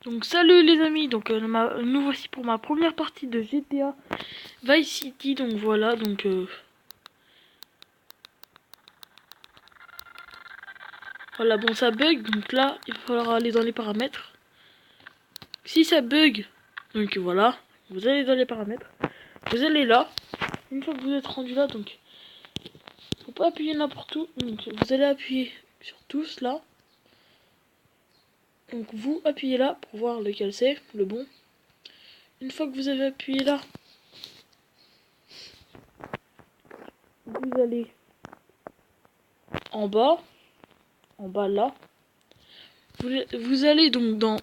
Donc salut les amis, donc nous voici pour ma première partie de GTA Vice City. Donc voilà, voilà, bon ça bug, donc là il va falloir aller dans les paramètres. Si ça bug, donc voilà, vous allez dans les paramètres, vous allez là. Une fois que vous êtes rendu là, donc faut pas appuyer n'importe où, donc vous allez appuyer sur tous là. Donc vous appuyez là pour voir lequel c'est le bon. Une fois que vous avez appuyé là, vous allez en bas là. Vous allez donc dans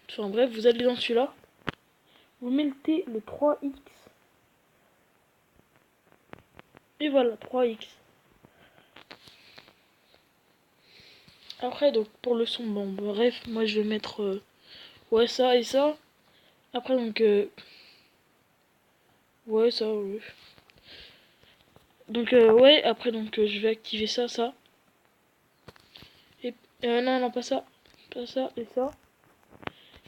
enfin bref, vous allez dans celui-là. Vous mettez le 3x. Et voilà, 3x. Après, donc pour le son, bon bref, moi je vais mettre ouais ça et ça. Après donc ouais ça ouais. Donc ouais, après donc je vais activer ça, ça. Et non non pas ça. Pas ça et ça.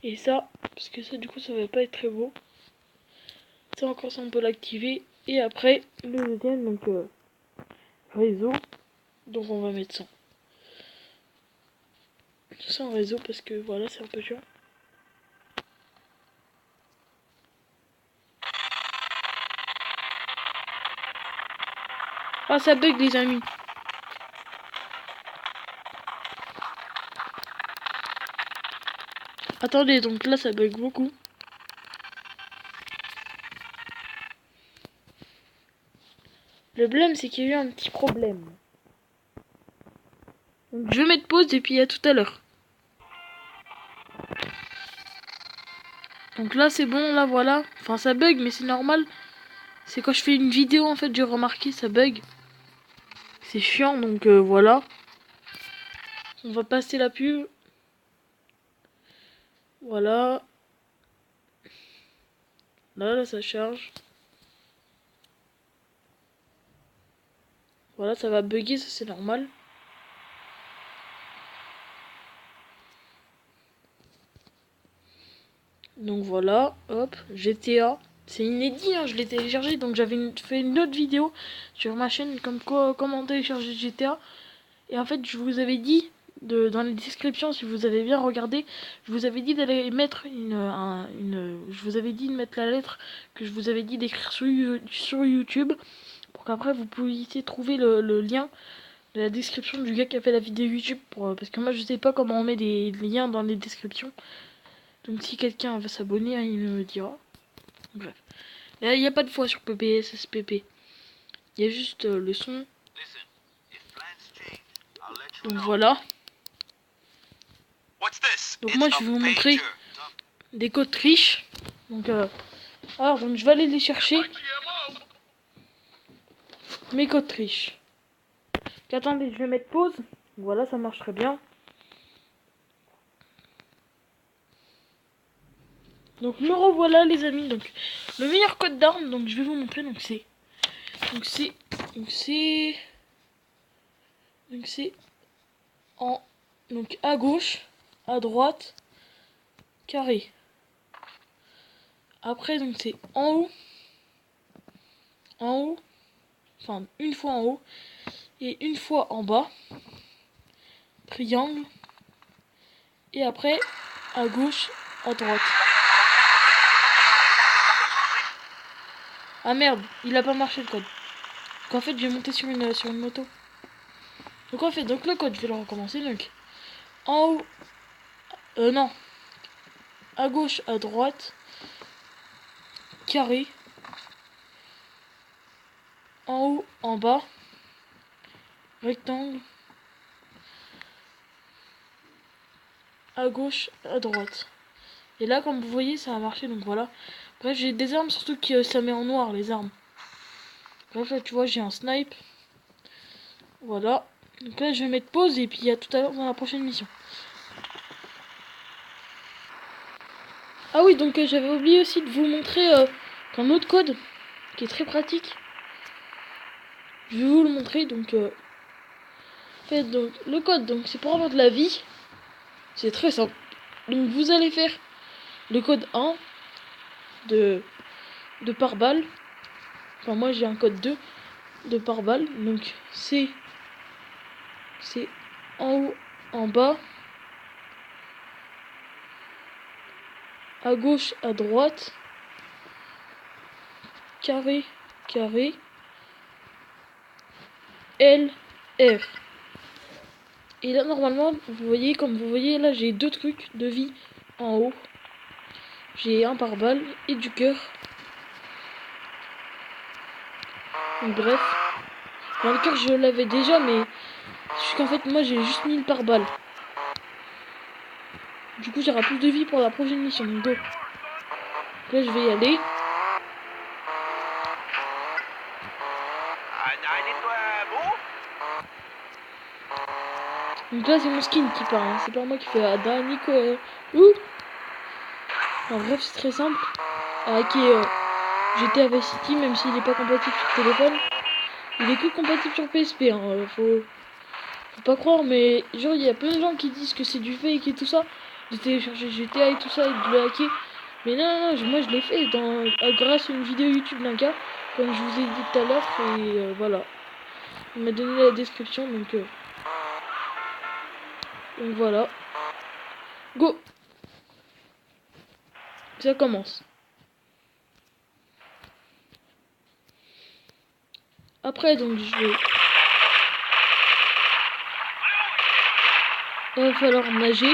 Et ça. Parce que ça du coup ça va pas être très beau. Ça encore ça on peut l'activer. Et après le deuxième donc réseau. Donc on va mettre ça. Sans réseau parce que voilà c'est un peu chiant. Ah ça bug les amis. Attendez, donc là ça bug beaucoup. Le problème c'est qu'il y a eu un petit problème. Donc je vais mettre pause et puis à tout à l'heure. Donc là c'est bon, là voilà. Enfin ça bug mais c'est normal. C'est quand je fais une vidéo en fait j'ai remarqué ça bug. C'est chiant donc voilà. On va passer la pub. Voilà. Là ça charge. Voilà ça va bugger, ça c'est normal. Donc voilà, hop, GTA. C'est inédit, hein, je l'ai téléchargé, donc j'avais fait une autre vidéo sur ma chaîne comme quoi comment télécharger GTA. Et en fait, je vous avais dit, dans les descriptions, si vous avez bien regardé, je vous avais dit d'aller mettre je vous avais dit de mettre la lettre que je vous avais dit d'écrire sur YouTube, pour qu'après vous puissiez trouver le lien de la description du gars qui a fait la vidéo YouTube, parce que moi je sais pas comment on met des liens dans les descriptions. Donc si quelqu'un va s'abonner, hein, il me dira. Bref. Là, il n'y a pas de foi sur PPSSPP. Il y a juste le son. Donc voilà. Donc moi je vais vous montrer des codes triches. Donc alors donc je vais aller les chercher. Mes codes triches. Attendez, je vais mettre pause. Voilà, ça marche très bien. Donc me revoilà les amis. Donc le meilleur code d'arme. Donc je vais vous montrer. Donc c'est en donc à gauche, à droite, carré. Après donc c'est en haut, enfin une fois en haut et une fois en bas, triangle, et après à gauche, à droite. Ah merde, il a pas marché le code. Donc en fait je vais monter sur une moto. Donc en fait donc le code je vais le recommencer. Donc en haut, non, à gauche, à droite, carré, en haut, en bas, rectangle, à gauche, à droite. Et là comme vous voyez ça a marché, donc voilà. Bref, j'ai des armes, surtout que ça met en noir les armes. Bref, là tu vois j'ai un snipe. Voilà. Donc là je vais mettre pause et puis à tout à l'heure dans la prochaine mission. Ah oui, donc j'avais oublié aussi de vous montrer qu'un autre code qui est très pratique. Je vais vous le montrer, donc fait, donc le code, donc c'est pour avoir de la vie. C'est très simple. Donc vous allez faire le code 1 de par balle. Enfin moi j'ai un code 2 de par balle. Donc c'est en haut, en bas, à gauche, à droite, carré, carré, L, R. Et là normalement vous voyez, comme vous voyez là, j'ai deux trucs de vie en haut. J'ai un par balle et du cœur. Donc bref, enfin, le cœur je l'avais déjà, mais c'est qu'en fait moi j'ai juste mis le par balle. Du coup j'aurai plus de vie pour la prochaine mission. Donc go. Là je vais y aller. Donc là c'est mon skin qui parle, hein. C'est pas moi qui fais Ada, Nico. Ouh. En bref c'est très simple. À hacker GTA Vice City, même s'il n'est pas compatible sur téléphone. Il est que compatible sur PSP, hein. Faut pas croire, mais genre il y a plein de gens qui disent que c'est du fake et tout ça, de télécharger GTA et tout ça et de le hacker. Mais non, moi je l'ai fait grâce à une vidéo YouTube d'un gars, comme je vous ai dit tout à l'heure, et voilà. Il m'a donné la description, donc voilà. Go. Ça commence. Après donc il va falloir nager.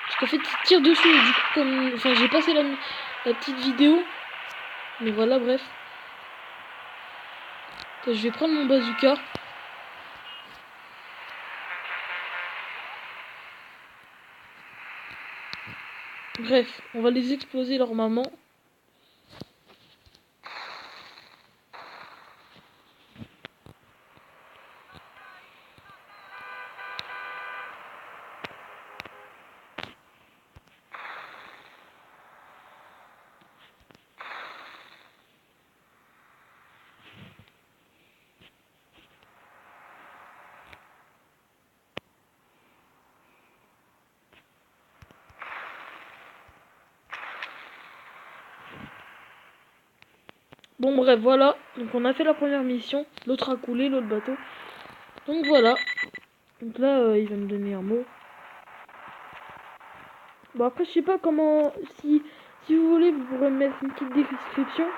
Parce qu'en fait il tire dessus et du coup comme. Enfin j'ai passé la petite vidéo. Mais voilà bref. Je vais prendre mon bazooka. Bref, on va les exploser leur maman. Bon bref, voilà. Donc on a fait la première mission. L'autre a coulé, l'autre bateau. Donc voilà. Donc là, il va me donner un mot. Bon après, je sais pas comment... Si vous voulez, vous pourrez me mettre une petite description.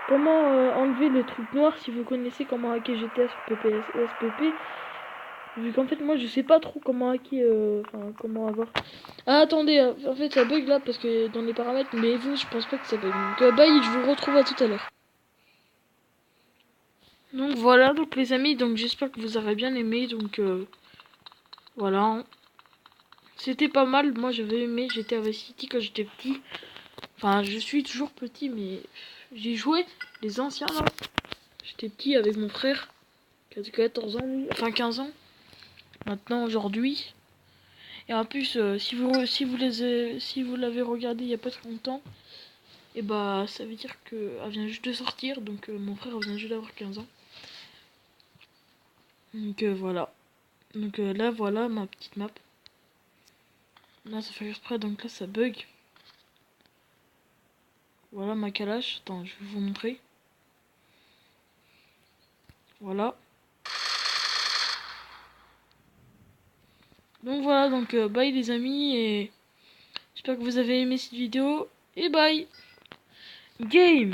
Comment enlever le truc noir si vous connaissez comment hacker GTA sur PPS, SPP. Vu qu'en fait, moi, je sais pas trop comment hacker... Enfin, comment avoir... Ah, attendez, en fait, ça bug là parce que dans les paramètres. Mais vous, je pense pas que ça bug. Donc bye, je vous retrouve à tout à l'heure. Donc voilà, donc les amis, donc j'espère que vous aurez bien aimé, donc voilà. C'était pas mal, moi j'avais aimé GTA Vice City quand j'étais petit. Enfin, je suis toujours petit, mais j'ai joué les anciens là. J'étais petit avec mon frère, qui a 14 ans, lui. Enfin 15 ans, maintenant aujourd'hui. Et en plus, si vous l'avez regardé il y a pas très longtemps, et bah ça veut dire qu'elle vient juste de sortir, donc mon frère vient juste d'avoir 15 ans. Donc voilà. Donc là voilà ma petite map. Là ça fait exprès, donc là ça bug. Voilà ma calache. Attends, je vais vous montrer. Voilà. Donc voilà, donc bye les amis, et j'espère que vous avez aimé cette vidéo. Et bye. Game.